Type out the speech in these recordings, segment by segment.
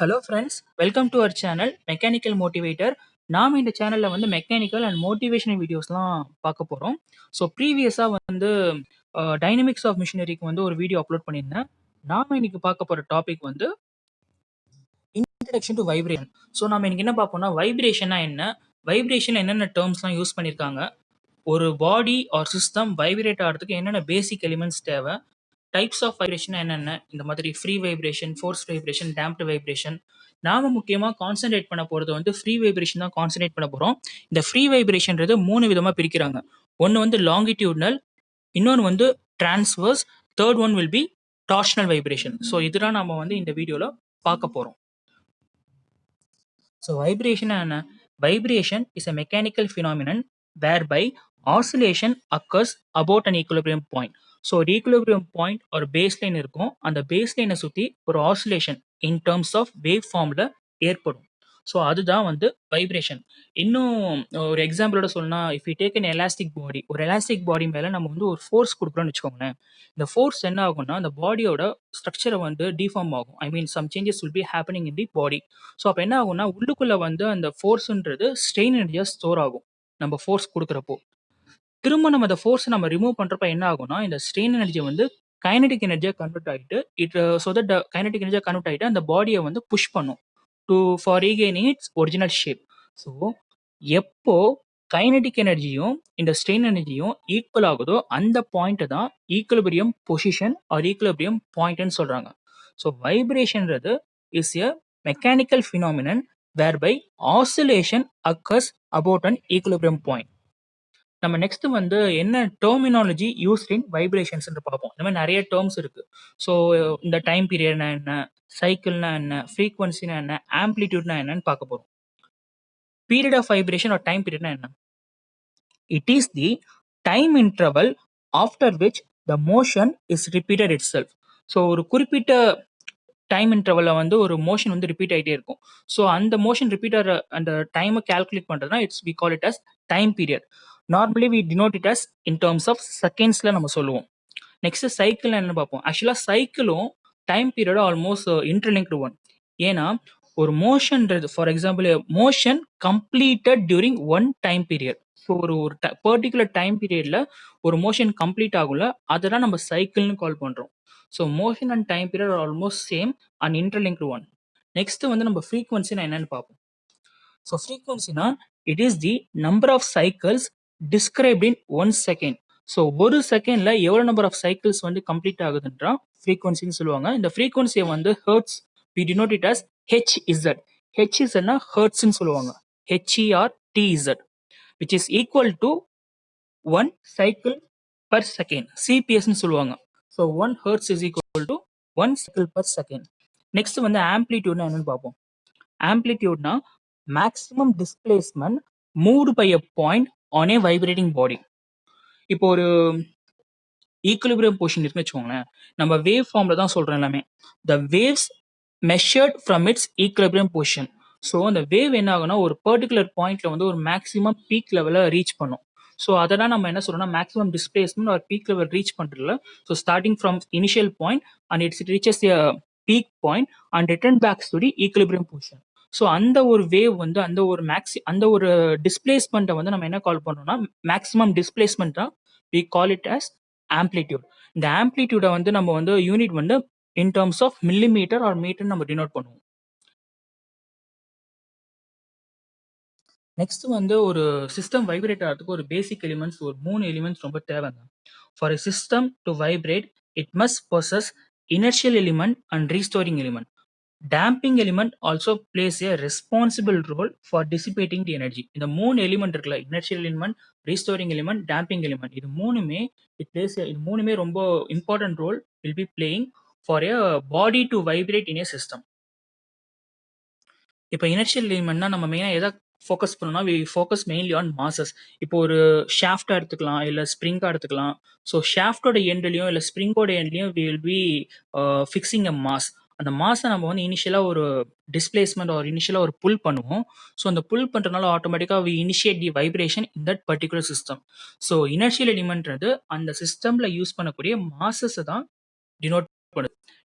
Hello friends, welcome to our channel mechanical motivator. நாம் இந்த சேனலில் வந்து மெக்கானிக்கல் அண்ட் மோட்டிவேஷனல் வீடியோஸ்லாம் பார்க்க போகிறோம். ஸோ ப்ரீவியஸாக வந்து டைனமிக்ஸ் ஆஃப் மிஷினரிக்கு வந்து ஒரு வீடியோ அப்லோட் பண்ணியிருந்தேன். நாம் இன்னைக்கு பார்க்க போகிற டாபிக் வந்து இன்ட்ரடக்ஷன் டு வைப்ரேஷன். ஸோ நம்ம இன்னைக்கு என்ன பார்ப்போம்னா, வைப்ரேஷனா என்ன, வைப்ரேஷன் என்னென்ன டேர்ம்ஸ்லாம் யூஸ் பண்ணியிருக்காங்க, ஒரு பாடி ஆர் சிஸ்டம் வைப்ரேட் ஆகிறதுக்கு என்னென்ன பேசிக் எலிமெண்ட்ஸ் தேவை, டைப்ஸ் ஆஃப் வைப்ரேஷன் என்னென்ன, இந்த மாதிரி free vibration, force vibration, damped vibration. நாம முக்கியமாக கான்சென்ட்ரேட் பண்ண போகிறது வந்து ஃப்ரீ வைப்ரேஷன் தான் கான்சென்ட்ரேட் பண்ண போகிறோம். இந்த ஃப்ரீ வைப்ரேஷன்றது 3 விதமாக பிரிக்கிறாங்க. ஒன்று வந்து லாங்கிடியூட்னல், இன்னொன்று வந்து transverse, third one will be torsional vibration. So இதுதான் நம்ம வந்து இந்த வீடியோவில் பார்க்க போகிறோம். So vibration and vibration is a mechanical phenomenon whereby oscillation occurs about an equilibrium point. So ஒரு ஈக்குலிபிரியம் பாயிண்ட் ஒரு பேஸ்லைன் இருக்கும். அந்த பேஸ்லைனை சுற்றி ஒரு oscillation in terms of wave ஃபார்மில் ஏற்படும். ஸோ அதுதான் வந்து வைப்ரேஷன். இன்னும் ஒரு எக்ஸாம்பிளோட சொல்லணும்னா, if you take an elastic body, ஒரு எலாஸ்டிக் பாடி மேலே நம்ம வந்து ஒரு ஃபோர்ஸ் கொடுக்குறோம்னு வச்சுக்கோங்களேன். இந்த ஃபோர்ஸ் என்ன ஆகும்னா, அந்த பாடியோட ஸ்ட்ரக்சரை வந்து டிஃபார்ம் ஆகும். I mean some changes will be happening in the body. So அப்போ என்ன ஆகும்னா, உள்ளுக்குள்ளே வந்து அந்த ஃபோர்ஸ்ன்றது ஸ்ட்ரெயின் எனர்ஜியாக ஸ்டோர் ஆகும் நம்ம ஃபோர்ஸ் கொடுக்குறப்போ. திரும்ப நம்ம அந்த ஃபோர்ஸை நம்ம ரிமூவ் பண்ணுறப்ப என்ன ஆகும்னா, இந்த ஸ்ட்ரெயின் எனர்ஜி வந்து கைனடிக் எனர்ஜியாக கன்வெர்ட் ஆகிட்டு ஸோ தட் கைனடிக் எனர்ஜியாக கன்வெர்ட் ஆகிட்டு அந்த பாடியை வந்து புஷ் பண்ணும் for regaining its original shape. So எப்போ கைனடிக் எனர்ஜியும் இந்த ஸ்ட்ரெயின் எனர்ஜியும் ஈக்குவல் ஆகுதோ அந்த பாயிண்ட் தான் ஈக்குலிபிரியம் பொசிஷன் ஆர் ஈக்குலிபிரியம் பாயிண்ட்னு சொல்றாங்க. ஸோ வைப்ரேஷன்றது is a mechanical phenomenon whereby oscillation occurs about an equilibrium point. நம்ம நெக்ஸ்ட் வந்து என்ன டெர்மினாலஜி யூஸ்ட் இன் வைப்ரேஷன்ஸ் பார்ப்போம். இந்த மாதிரி நிறைய டேர்ம்ஸ் இருக்கு. ஸோ இந்த டைம் பீரியட்னா என்ன, சைக்கிள்னா என்ன, ஃப்ரீக்வன்சினா என்ன, ஆம்ப்ளிடியூட்னா என்னன்னு பார்க்க போறோம். Period of vibration or time பீரியட்னா என்ன? It is the time interval after which the motion is repeated itself. So ஒரு குறிப்பிட்ட டைம் இன்டர்வலில் வந்து ஒரு மோஷன் வந்து ரிப்பீட் ஆகிட்டே இருக்கும். ஸோ அந்த மோஷன் ரிப்பீட் ஆகிற அந்த டைமை கால்குலேட் பண்ணுறதுனா we call it as time period. Normally we denote it as in terms of செகண்ட்ஸில் நம்ம சொல்லுவோம். நெக்ஸ்ட் சைக்கிள் என்ன பார்ப்போம். ஆக்சுவலாக சைக்கிளும் டைம் பீரியடும் ஆல்மோஸ்ட் இன்டர்லிங்க்டு ஒன். ஏன்னா ஒரு மோஷன்றது, for example motion completed during one time period. So ஒரு பர்டிகுலர் டைம் பீரியட்ல ஒரு மோஷன் கம்ப்ளீட் ஆகும்ல, அதை தான் நம்ம சைக்கிள்னு கால் பண்ணுறோம். So motion and time period are almost same and interlinked one. Next வந்து நம்ம ஃப்ரீக்வன்சினா என்னன்னு பார்ப்போம். ஸோ ஃப்ரீக்வன்சினா it is the number of cycles described in 1 second. ஸோ ஒரு செகண்ட்ல எவ்வளோ நம்பர் ஆஃப் சைக்கிள்ஸ் வந்து கம்ப்ளீட் ஆகுதுன்றா ஃப்ரீக்வன்சின்னு சொல்லுவாங்க. இந்த ஃப்ரீக்வன்சியை வந்து hertz we denote it as HZ. ஹெச்இசட்னா ஹெர்ட்ஸ்ன்னு சொல்லுவாங்க. HERTZ which is equal to 1 cycle per second. CPSன்னு சொல்லுவாங்க. So 1 hertz is equal to 1 cycle per second. Next வந்து ஆம்ப்ளிடியூட்னா என்னன்னு பார்ப்போம். ஆம்ப்ளிடியூட்னா maximum displacement moved by a point on a vibrating body. இப்போ ஒரு ஈக்குலிபிரியம் பொசிஷன் இருக்குன்னு வச்சுக்கோங்களேன். நம்ம வேவ் ஃபார்ம்ல தான் சொல்றோம் எல்லாமே. The waves measured from its equilibrium position. So அந்த வேவ் என்ன ஆகும்னா ஒரு பர்டிகுலர் பாயிண்ட்ல வந்து ஒரு மேக்ஸிமம் பீக் லெவலை ரீச் பண்ணும். ஸோ அதெல்லாம் நம்ம என்ன சொல்றோம்னா மேக்ஸிமம் டிஸ்பிளேஸ்மெண்ட் ஒரு பீக் லெவல் ரீச் பண்றதுல. So starting from initial point and its reaches a peak point and return backs to the equilibrium position. So அந்த ஒரு வேவ் வந்து அந்த ஒரு டிஸ்பிளேஸ்மெண்ட்டை வந்து நம்ம என்ன கால் பண்றோம்னா மேக்ஸிமம் டிஸ்பிளேஸ்மெண்ட் தான் we call it as amplitude. இந்த ஆம்ப்ளிடியூடை வந்து நம்ம வந்து யூனிட் வந்து in terms of millimetre or metre நம்ம டினோட் பண்ணுவோம். நெக்ஸ்ட் வந்து ஒரு சிஸ்டம் வைப்ரேட் ஆகிறதுக்கு ஒரு பேசிக் எலிமெண்ட்ஸ் ஒரு 3 எலிமெண்ட்ஸ் ரொம்ப தேவைங்க. For a system to vibrate it must possess inertial element and restoring element. Damping element also plays a responsible role for dissipating the energy. இந்த 3 எலிமெண்ட் இருக்குல்ல, inertial element, restoring element, damping element, இது மூணுமே ரொம்ப important role will be playing for a body to vibrate in a system. இப்போ inertial எலிமெண்ட்னா நம்ம மெயினாக எதை ஃபோக்கஸ் பண்ணோம்னா we focus mainly on masses. இப்போ ஒரு ஷாஃப்டாக எடுத்துக்கலாம், இல்லை ஸ்ப்ரிங்காக எடுத்துக்கலாம். ஸோ ஷாஃப்டோட எண்ட்லையும் இல்லை ஸ்ப்ரிங்கோட எண்ட்லையும் we will be fixing a mass. அந்த மாஸை நம்ம வந்து இனிஷியலாக ஒரு டிஸ்பிளேஸ்மெண்ட் ஒரு இனிஷியலாக ஒரு புல் பண்ணுவோம். ஸோ அந்த புல் பண்ணுறதுனால ஆட்டோமேட்டிக்காக we initiate the vibration in that particular system. So inertial எலிமெண்ட்றது அந்த சிஸ்டமில் யூஸ் பண்ணக்கூடிய மாசஸை தான் denote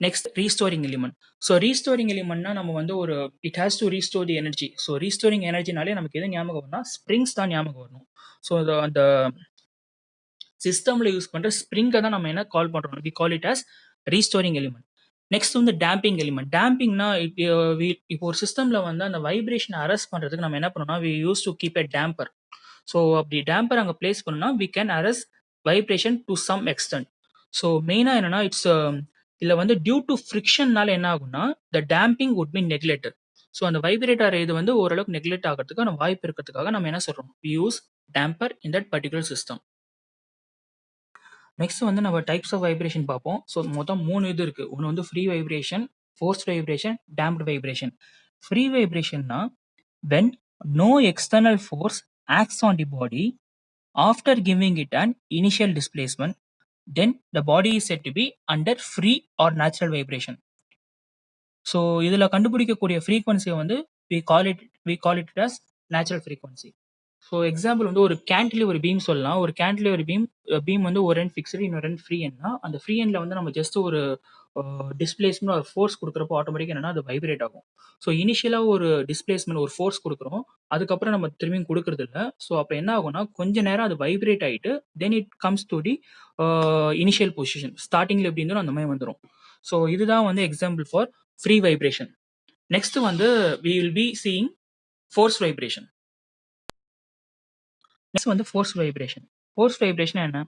next restoring element. So restoring எலிமெண்ட்னா நம்ம வந்து ஒரு it has to restore the energy. So restoring எனர்ஜினாலே நமக்கு எது ஞாபகம் வரும்னா ஸ்ப்ரிங்ஸ் தான் ஞாபகம் வரணும். ஸோ அந்த சிஸ்டம்ல யூஸ் பண்ற ஸ்ப்ரிங்கை தான் நம்ம என்ன கால் பண்றோம், we call it as restoring element. Next வந்து டேம்பிங் எலிமெண்ட். டேம்பிங்னா இப்போ ஒரு சிஸ்டம்ல வந்து அந்த வைப்ரேஷனை அரெஸ்ட் பண்றதுக்கு நம்ம என்ன பண்ணோம்னா we use to keep a damper. So அப்படி டேம்பர் அங்கே பிளேஸ் பண்ணோம்னா we can arrest vibration to some extent. So மெயினாக என்னன்னா இட்ஸ் இதில் வந்து டியூ டு ஃப்ரிக்ஷன்னால என்ன ஆகும்னா the damping would be neglected. So அந்த வைப்ரேட்டர் இது வந்து ஓரளவுக்கு நெக்லெக்ட் ஆகிறதுக்கான வாய்ப்பு இருக்கிறதுக்காக நம்ம என்ன சொல்றோம், we use damper in that particular system. Next வந்து நம்ம டைப்ஸ் ஆஃப் வைப்ரேஷன் பார்ப்போம். ஸோ மொத்தம் 3 இது இருக்கு. ஒன்று வந்து free vibration, forced vibration, damped vibration. Free வைப்ரேஷன்னா when no external force acts on the body after giving it an initial displacement, then the body is said to be under free or natural vibration. So இதில் கண்டுபிடிக்கக்கூடிய ஃப்ரீக்வன்சியை வந்து we call it as natural frequency. So example வந்து ஒரு cantilever beam சொல்லலாம். ஒரு cantilever beam வந்து ஒரு end fixed, இன்னொரு எண்ட் ஃப்ரீ எண்ட்னா அந்த ஃப்ரீ எண்ட்ல வந்து நம்ம ஜஸ்ட் ஒரு டிஸ்பிளேஸ்மெண்ட் ஒரு ஃபோர்ஸ் கொடுக்குறப்போ ஆட்டோமேட்டிக்காக என்னன்னா அது வைப்ரேட் ஆகும். ஸோ இனிஷியலாக ஒரு டிஸ்பிளேஸ்மெண்ட் ஒரு ஃபோர்ஸ் கொடுக்குறோம், அதுக்கப்புறம் நம்ம திரும்பியும் கொடுக்கறது இல்லை. ஸோ அப்போ என்ன ஆகும்னா கொஞ்ச நேரம் அது வைப்ரேட் ஆகிட்டு then it comes to the initial position. ஸ்டார்டிங்ல எப்படி இருந்தோ அந்த மாதிரி வந்துடும். ஸோ இதுதான் வந்து example for free vibration. Next வந்து we will be seeing force vibration. Next வந்து ஃபோர்ஸ் வைப்ரேஷன். ஃபோர்ஸ் வைப்ரேஷன் என்ன?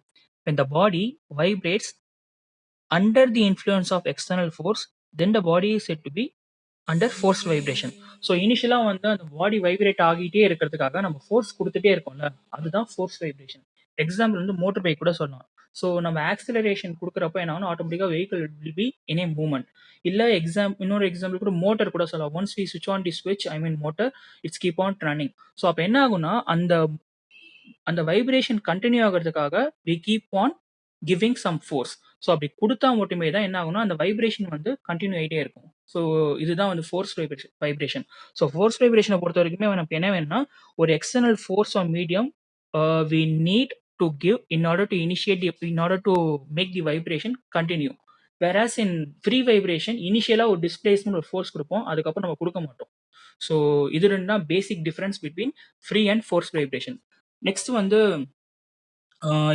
when the body vibrates under the influence of external force, then the body is said to be under forced vibration. So இனிஷியலாக வந்து அந்த பாடி vibrate ஆகிட்டே இருக்கிறதுக்காக நம்ம force கொடுத்துட்டே இருக்கோம்ல, அதுதான் ஃபோர்ஸ் வைப்ரேஷன். எக்ஸாம்பிள் வந்து மோட்டர் பைக் கூட சொல்லலாம். ஸோ நம்ம ஆக்சிலரேஷன் கொடுக்குறப்ப என்ன ஆகும், ஆட்டோமேட்டிக்காக vehicle will be in a movement. இல்லை இன்னொரு எக்ஸாம்பிள் கூட மோட்டர் கூட சொல்லலாம். Once we switch on the ஸ்விட்ச், I mean motor, it's keep on running. So அப்போ என்ன ஆகும்னா அந்த வைப்ரேஷன் கண்டினியூ ஆகிறதுக்காக we keep on giving some force. So அப்படி கொடுத்தா மட்டுமே தான் என்ன ஆகும்னா அந்த வைப்ரேஷன் வந்து கண்டினியூ ஆகிட்டே இருக்கும். ஸோ இதுதான் வந்து ஃபோர்ஸ் வைப்ரேஷன். ஸோ ஃபோர்ஸ் வைப்ரேஷனை பொறுத்த வரைக்குமே நமக்கு என்ன வேணும்னா ஒரு external force or medium we need to give in order to initiate in order to make the vibration continue. whereas in free vibration இனிஷியலாக ஒரு டிஸ்பிளேஸ்மெண்ட் ஒரு ஃபோர்ஸ் கொடுப்போம், அதுக்கப்புறம் நம்ம கொடுக்க மாட்டோம். ஸோ இது ரெண்டு தான் basic difference between free and force vibration. Next வந்து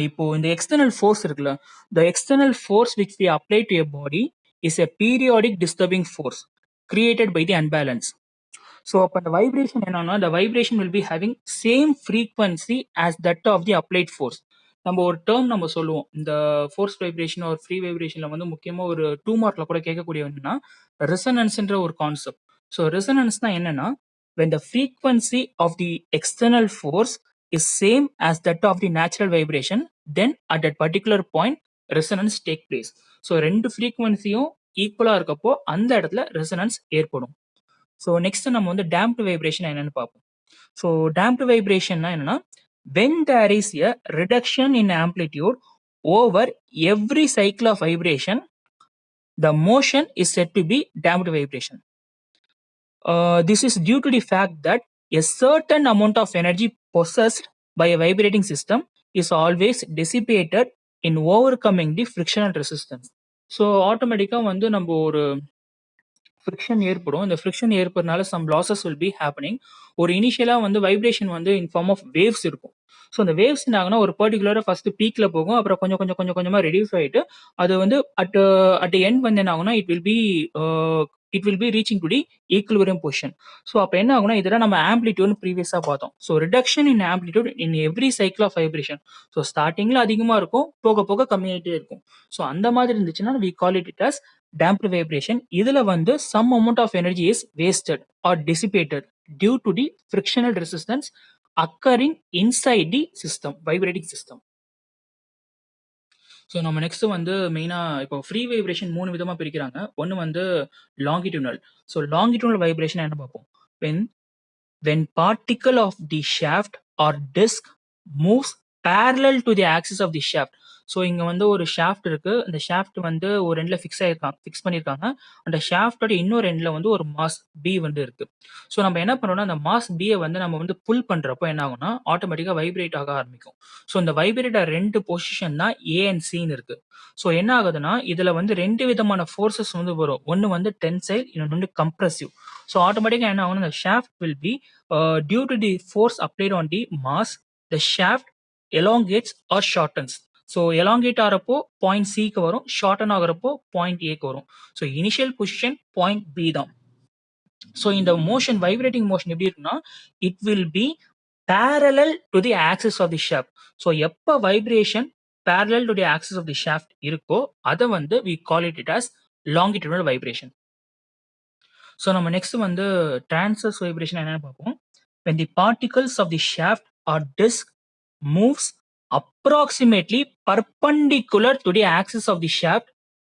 இப்போ இந்த எக்ஸ்டர்னல் ஃபோர்ஸ் இருக்குல்ல, the external force which we apply to a body is a periodic disturbing force created by the unbalance. So அப்போ அந்த வைப்ரேஷன் என்னன்னா the vibration will be having same frequency as that of the applied force. நம்ம ஒரு term நம்ம சொல்லுவோம் இந்த force vibration ஒரு free வைப்ரேஷன்ல வந்து முக்கியமாக ஒரு 2 மார்க்ல கூட கேட்கக்கூடிய என்னன்னா ரெசனன்ஸ்ன்ற ஒரு கான்செப்ட். ஸோ ரெசனன்ஸ்னா என்னன்னா when the frequency of the external force is same as that of the natural vibration, then at that particular point resonance take place. So ரெண்டு ஃப்ரீக்வன்சியும் ஈக்குவலாக இருக்கப்போ அந்த இடத்துல ரெசனன்ஸ் ஏற்படும். ஸோ நெக்ஸ்ட் நம்ம வந்து டேம்ப்டு வைப்ரேஷன் என்னன்னு பார்ப்போம். ஸோ டேம்ப்டு வைப்ரேஷன்னா என்னன்னா when there is a reduction in amplitude over every cycle of vibration, the motion is said to be damped vibration. This is due to the fact that a certain amount of energy possessed by a vibrating system is always dissipated in overcoming the frictional resistance. So ஆட்டோமேட்டிக்காக வந்து நம்ம ஒரு friction ஏற்படும். இந்த friction ஏற்படுறதுனால some losses will be happening. ஒரு இனிஷியலாக வந்து வைப்ரேஷன் வந்து இன் ஃபார்ம் ஆஃப் வேவ்ஸ் இருக்கும். ஸோ அந்த வேவ்ஸ் என்ன ஆகுனா ஒரு பர்டிகுலராக ஃபர்ஸ்ட் பீக்ல போகும், அப்புறம் கொஞ்சமாக ரெடியூஸ் ஆகிட்டு அது வந்து அட் எண்ட் வந்து என்ன ஆகுனா it will be reaching to the equilibrium position. So அப்போ என்ன ஆகுனா இதெல்லாம் நம்ம ஆம்பிளிடியூட்னு ப்ரீவியஸாக பார்த்தோம். So reduction in amplitude in every cycle of vibration. So ஸ்டார்டிங்கில் அதிகமாக இருக்கும், போக போக கம்மியாகிட்டே இருக்கும். ஸோ அந்த மாதிரி இருந்துச்சுன்னா we call it as damped vibration. இதுல வந்து some amount of energy is wasted or dissipated due to the frictional resistance occurring inside the system, vibrating system. So நம்ம நெக்ஸ்ட் வந்து மெயினாக இப்போ ஃப்ரீ வைப்ரேஷன் 3 விதமாக பிரிக்கிறாங்க. ஒன்று வந்து லாங்கிடியூனல். ஸோ லாங்கிடியூனல் வைப்ரேஷன் என்ன பார்ப்போம். when particle of the shaft or disc moves parallel to the axis of the shaft. So இங்க வந்து ஒரு ஷாஃப்ட் இருக்கு. அந்த ஷாஃப்ட் வந்து ஒரு எண்ட்ல ஃபிக்ஸ் பண்ணியிருக்காங்க. அந்த ஷாஃப்ட்டோட இன்னொரு எண்ட்ல வந்து ஒரு மாஸ் பி வந்து இருக்கு. ஸோ நம்ம என்ன பண்ணோம்னா, அந்த மாஸ் பிய வந்து நம்ம வந்து புல் பண்றப்போ என்ன ஆகும்னா, ஆட்டோமேட்டிக்கா வைப்ரேட் ஆக ஆரம்பிக்கும். ஸோ இந்த வைப்ரேட்டர் 2 பொசிஷன் தான் ஏ அண்ட் சின்னு இருக்கு. ஸோ என்ன ஆகுதுன்னா, இதுல வந்து 2 விதமான ஃபோர்ஸஸ் வந்து வரும். ஒண்ணு வந்து டென்சைல், இன்னொன்னு வந்து கம்ப்ரசிவ். ஸோ ஆட்டோமேட்டிக்கா என்ன ஆகும்னா, the shaft will be due to the force applied on the mass, the shaft elongates or shortens. So elongate ஆகுறப்போ பாயிண்ட் சிக்கு வரும். ஷார்டன் ஆகுறப்போ பாயிண்ட் ஏக்கு வரும். So initial position point B தான். ஸோ இந்த மோஷன் வைப்ரேட்டிங் மோஷன் எப்படி இருக்குன்னா, it will be parallel to the axis of the shaft. So எப்ப vibration parallel to the axis of the shaft இருக்கோ, அத வந்து we call it as longitudinal vibration. So நம்ம next வந்து transverse vibration என்னன்னு பார்ப்போம். when the particles of the shaft or disc moves approximately perpendicular to the axis of the shaft,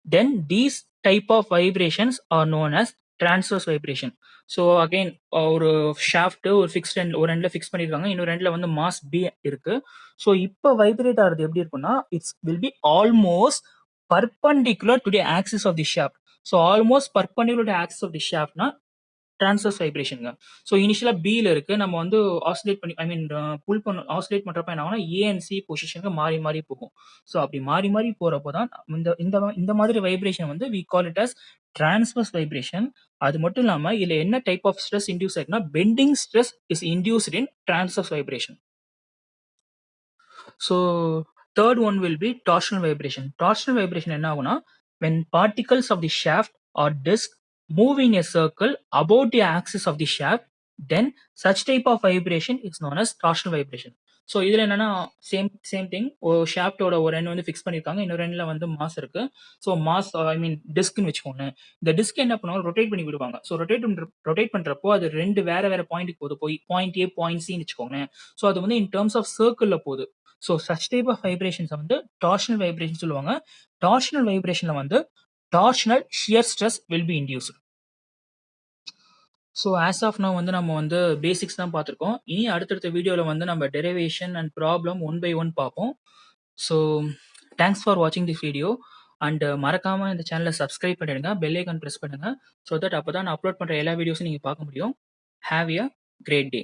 then these type of vibrations are known as transverse vibration. So again ஒரு shaft ஒரு fixed end ஒரு எண்ட்ல ஃபிக்ஸ் பண்ணிருக்காங்க, இன்னொரு எண்ட்ல வந்து mass B இருக்கு. ஸோ இப்போ வைப்ரேட் ஆகிறது எப்படி இருக்குன்னா, it's will be almost perpendicular to the axis of the shaft. So almost perpendicular to axis of the ஷாஃப்ட்னா டிரான்ஸ்வர்ஸ் வைப்ரேஷன்ங்க. ஸோ இனிஷியலா பில இருக்கு. நம்ம வந்து ஆசிலேட் பண்ணி ஐ மீன் புல் பண்ண ஆசிலேட் பண்றப்ப என்ன ஆகும்னா, ஏ அண்ட் சி பொசிஷனுக்கு மாறி மாறி போகும். ஸோ அப்படி மாறி மாறி போறப்போ தான் இந்த இந்த இந்த மாதிரி வைப்ரேஷன் வந்து we call it as transverse vibration. அது மட்டும் இல்லாம இதுல என்ன டைப் ஆஃப் ஸ்ட்ரெஸ் இன்டியூஸ் ஆயிருக்குன்னா, bending stress is induced in transverse vibration. So third one will be torsional vibration. Torsional vibration என்ன ஆகும்னா, when particles of the shaft or disc move in a circle about the axis of the shaft, then such type of vibration is known as torsional vibration. So இதுல என்னன்னா, same thing. ஒரு ஷாஃப்டோட ஒரு end வந்து fix பண்ணிருக்காங்க, இன்னொரு எண்ட்ல வந்து mass இருக்கு. ஸோ மாஸ் ஐ மீன் டிஸ்க்னு வச்சுக்கோங்க. இந்த டிஸ்க் என்ன பண்ணுவாங்க, ரொட்டேட் பண்ணி விடுவாங்க. ஸோ ரொட்டேட் பண்றப்போ அது ரெண்டு வேற வேற பாயிண்ட்டுக்கு போகுது. போய் பாயிண்ட் ஏ பாயிண்ட் சின்னு வச்சுக்கோங்க. ஸோ அது வந்து இன் டர்ம்ஸ் ஆஃப் சர்க்கிள்ல போகுது. So such type of vibrations வந்து டார்ஷனல் வைப்ரேஷன் சொல்லுவாங்க. டார்ஷனல் வைப்ரேஷன்ல வந்து torsional shear stress will be induced. So as of now வந்து நம்ம வந்து பேசிக்ஸ் தான் பார்த்துருக்கோம். இனி அடுத்தடுத்த வீடியோவில் வந்து நம்ம derivation and problem one by one பார்ப்போம். ஸோ தேங்க்ஸ் ஃபார் வாட்சிங் திஸ் வீடியோ அண்ட் மறக்காமல் இந்த சேனலை சப்ஸ்கிரைப் பண்ணிடுங்க, பெல் ஐக்கான் ப்ரெஸ் பண்ணுங்கள். ஸோ தட் அப்போ தான் நான் அப்லோட் பண்ணுற எல்லா வீடியோஸும் நீங்கள் பார்க்க முடியும். Have a great day.